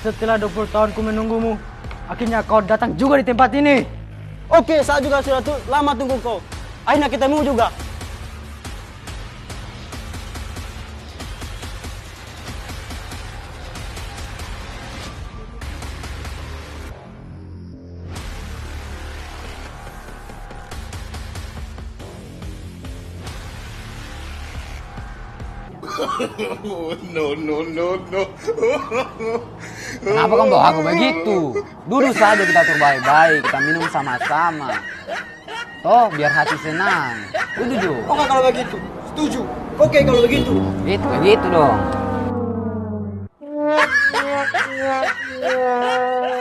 Setelah 20 tahunku menunggumu, akhirnya kau datang juga di tempat ini. Oke, saya juga sudah lama tunggu kau. Akhirnya ketemu juga. Kenapa kamu bawa aku begitu? Duduk saja kita terbaik-baik, kita minum sama-sama. Toh, biar hati senang. Duduk, Jo. Oke kalau begitu, setuju. Oke kalau begitu. Begitu dong.